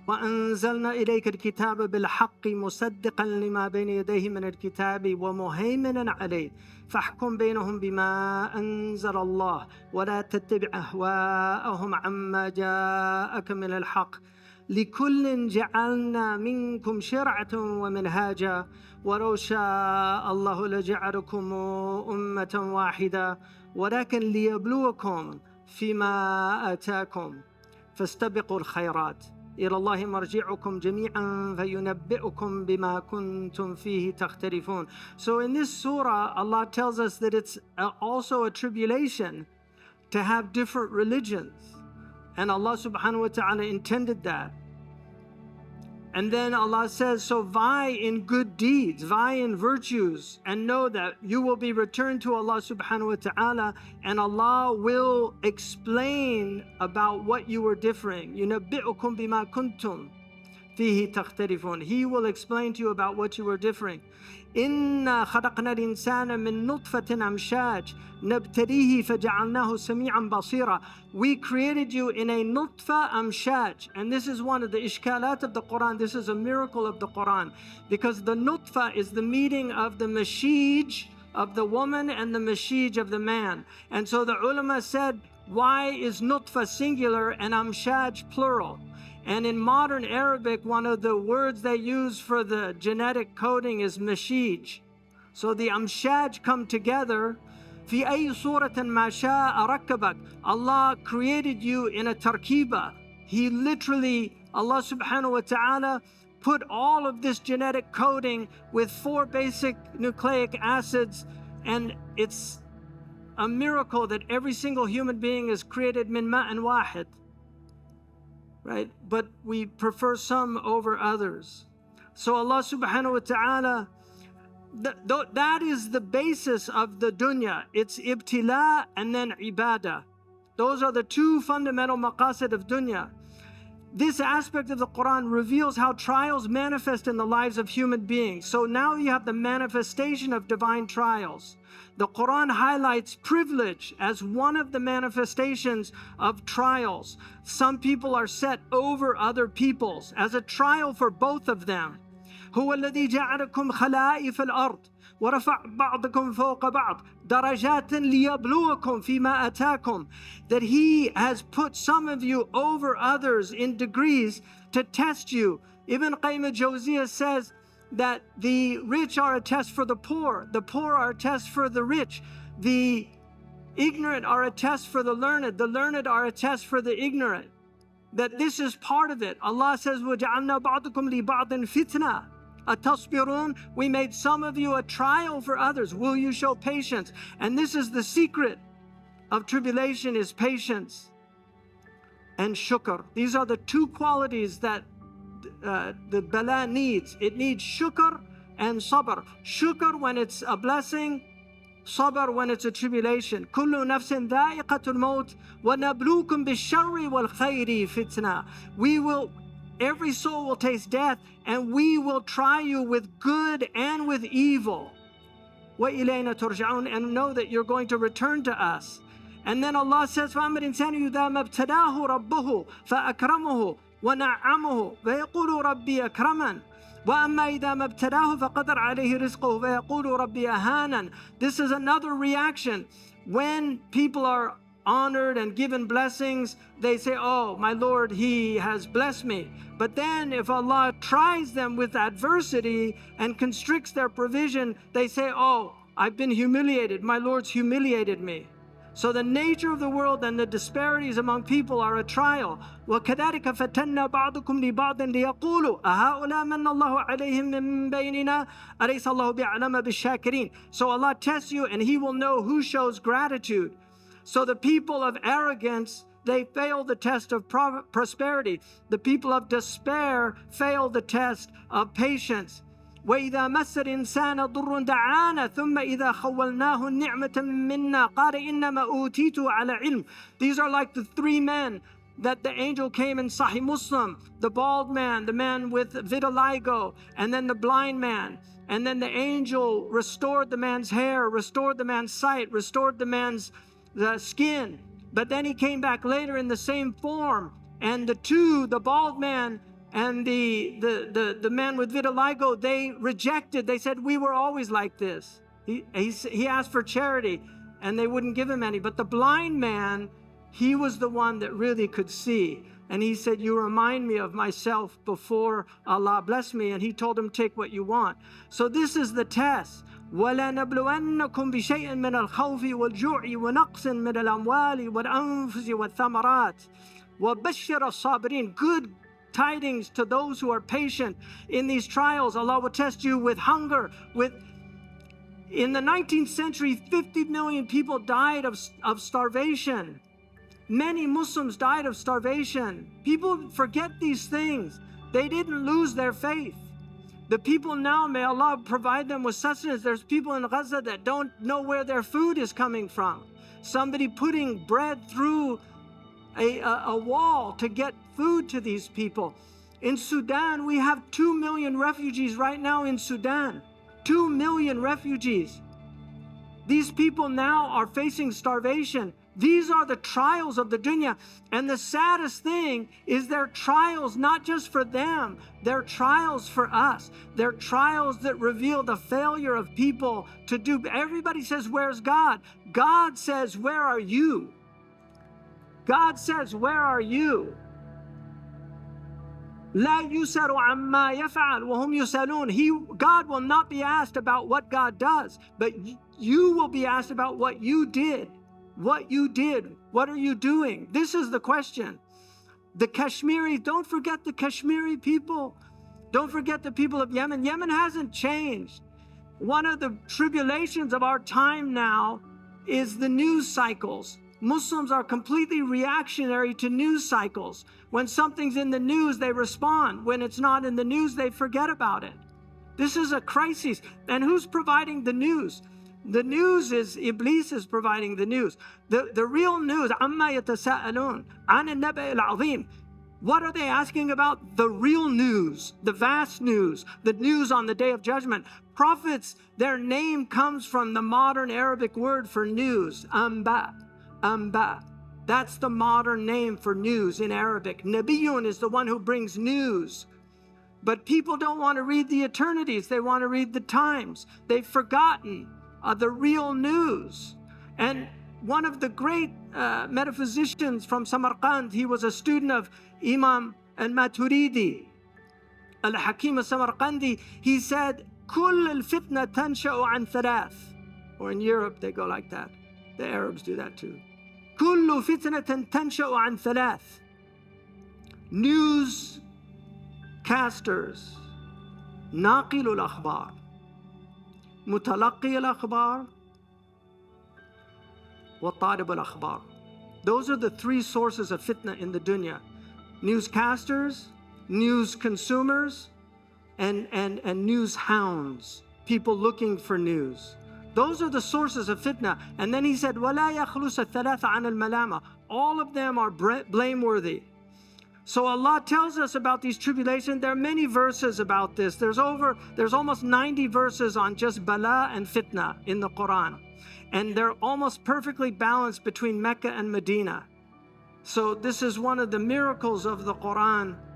وأنزلنا إليك الكتاب بالحق مصدقا لما بين يديه من الكتاب ومهيمنا عليه فاحكم بينهم بما أنزل الله ولا تتبع أهواءهم عما جاءك من الحق لكل جعلنا منكم شرعة ومنهاجا ولو شاء الله لجعلكم أمة واحدة ولكن ليبلوكم فيما آتاكم فاستبقوا الخيرات إلى الله مرجعكم جميعا فينبئكم بما كنتم فيه تختلفون. So in this surah, Allah tells us that it's also a tribulation to have different religions. And Allah subhanahu wa ta'ala intended that. And then Allah says, so vie in good deeds, vie in virtues, and know that you will be returned to Allah subhanahu wa ta'ala, and Allah will explain about what you were differing. يُنَبِّئُكُمْ بِمَا كُنْتُمْ فِيهِ تَخْتَلِفُونَ. He will explain to you about what you were differing. إِنَّا خَلَقْنَا الْإِنسَانَ مِن نُطْفَةٍ أَمْشَاجٍ نَبْتَلِيهِ فَجَعَلْنَاهُ سَمِيعًا بَصِيرًا. We created you in a nutfa amshaj. And this is one of the ishkalat of the Quran. This is a miracle of the Quran. Because the nutfa is the meeting of the mashij of the woman and the mashij of the man. And so the ulama said, why is nutfa singular and amshaj plural? And in modern Arabic, one of the words they use for the genetic coding is mashij. So the amshaj come together. في أي صورة ما شاء ركبك. Allah created you in a tarkiba. He literally, Allah subhanahu wa ta'ala, put all of this genetic coding with 4 basic nucleic acids, and it's a miracle that every single human being is created min ma'an wahid. Right? But we prefer some over others. So Allah subhanahu wa ta'ala, that is the basis of the dunya. It's ibtila and then ibadah. Those are the 2 fundamental maqasid of dunya. This aspect of the Quran reveals how trials manifest in the lives of human beings. So now you have the manifestation of divine trials. The Quran highlights privilege as one of the manifestations of trials. Some people are set over other peoples as a trial for both of them. هو الذي جعلكم خلائف الأرض ورفع بعضكم فوق بعض درجات ليبلوكم فيما آتاكم. That He has put some of you over others in degrees to test you. Ibn Qayyim al-Jawziyah says that the rich are a test for the poor are a test for the rich, the ignorant are a test for the learned are a test for the ignorant. That this is part of it. Allah says, وَجَعَلْنَا بَعْضُكُمْ لِبَعْضٍ فِتْنَةً أَتَصْبِرُونَ. We made some of you a trial for others. Will you show patience? And this is the secret of tribulation, is patience and shukr. These are the 2 qualities that the bala needs. It needs shukr and sabr. Shukr when it's a blessing, sabr when it's a tribulation. كُلُّ نَفْسٍ ذَائِقَةُ الْمَوْتِ وَنَبْلُوكُمْ بِالشَّرِّ وَالْخَيْرِ فِتْنَةً. Every soul will taste death, and we will try you with good and with evil. وَإِلَيْنَا تُرْجَعُونَ. And know that you're going to return to us. And then Allah says, فَأَمَّا الْإِنسَانُ إِذَا مَا ابْتَلَاهُ رَبُّهُ فَأَكْرَمَهُ وَنَعَّمَهُ فَيَقُولُ رَبِّي أَكْرَمَنِ وَأَمَّا إِذَا مَا ابْتَلَاهُ فَقَدَرَ عَلَيْهِ رِزْقَهُ فَيَقُولُ رَبِّي أَهَانَنِ. This is another reaction. When people are honored and given blessings, they say, oh, my Lord, He has blessed me. But then if Allah tries them with adversity and constricts their provision, they say, oh, I've been humiliated. My Lord's humiliated me. So the nature of the world and the disparities among people are a trial. وَكَذَلِكَ فَتَنَّا بَعْضُكُمْ لِبَعْضٍ لِيَقُولُوا أَهَؤُلَاء مَنَّ اللَّهُ عَلَيْهِمْ مِنْ بَيْنِنَا أَلَيْسَ اللَّهُ بِأَعْلَمَ بِالشَّاكِرِينَ. So Allah tests you, and He will know who shows gratitude. So the people of arrogance, they fail the test of prosperity. The people of despair fail the test of patience. وَإِذَا مَسَّ الْإِنسَانَ ضُرٌّ دَعَانَا ثُمَّ إِذَا خَوَّلْنَاهُ النِّعْمَةَ مِنَّا قَالَ إِنَّمَا أُوتِيتُ عَلَى عِلْمٍ. These are like the 3 men that the angel came in Sahih Muslim. The bald man, the man with vitiligo, and then the blind man. And then the angel restored the man's hair, restored the man's sight, restored the man's skin. But then he came back later in the same form. And the 2, the bald man and the men with vitiligo, they rejected. They said, we were always like this. He asked for charity, and they wouldn't give him any. But the blind man, he was the one that really could see. And he said, you remind me of myself before Allah blessed me. And he told him, take what you want. So this is the test. وَلَنَبْلُوَنَّكُمْ بِشَيْءٍ مِّنَ الْخَوْفِ وَالْجُوعِ وَنَقْصٍ مِّنَ الْأَمْوَالِ وَالْأَنفُسِ وَالثَّمَرَاتِ وَبَشِّرَ الصَّابِرِينَ. Good tidings to those who are patient in these trials. Allah will test you with hunger. In the 19th century, 50 million people died of starvation. Many Muslims died of starvation. People forget these things. They didn't lose their faith. The people now, may Allah provide them with sustenance. There's people in Gaza that don't know where their food is coming from. Somebody putting bread through a wall to get food to these people. In Sudan, we have 2 million refugees right now in Sudan. 2 million refugees. These people now are facing starvation. These are the trials of the dunya. And the saddest thing is they're trials not just for them, they're trials for us. They're trials that reveal the failure of people to do. Everybody says, where's God? God says, where are you? God says, where are you? لا يسأل عما يفعل وهم يسألون. God will not be asked about what God does, but you will be asked about what you did. What you did. What are you doing? This is the question. The Kashmiri, don't forget the Kashmiri people. Don't forget the people of Yemen. Yemen hasn't changed. One of the tribulations of our time now is the news cycles. Muslims are completely reactionary to news cycles. When something's in the news, they respond. When it's not in the news, they forget about it. This is a crisis. And who's providing the news? The news is, Iblis is providing the news. The real news, عَمَّا يَتَسَاءَلُونَ عَنِ النَّبَإِ الْعَظِيمِ. What are they asking about? The real news, the vast news, the news on the Day of Judgment. Prophets, their name comes from the modern Arabic word for news, amba. Amba. That's the modern name for news in Arabic. Nabiyun is the one who brings news. But people don't want to read the eternities. They want to read the times. They've forgotten the real news. And one of the great metaphysicians from Samarkand, he was a student of Imam al-Maturidi, al-Hakim al-Samarkandi. He said, كل الفتنة تنشأ عن ثلاث. Or in Europe, they go like that. The Arabs do that too. كل فتنة تنشأ عن ثلاث. Newscasters, ناقل الأخبار, متلقي الأخبار, وطالب الأخبار. Those are the three sources of fitna in the dunya. Newscasters, news consumers, and news hounds, people looking for news. Those are the sources of fitna. And then he said, وَلَا يَخْلُصَ الثَّلَاثَ عَنَ الْمَلَامَةِ. All of them are blameworthy. So Allah tells us about these tribulations. There are many verses about this. There's almost 90 verses on just bala and fitna in the Quran. And they're almost perfectly balanced between Mecca and Medina. So this is one of the miracles of the Quran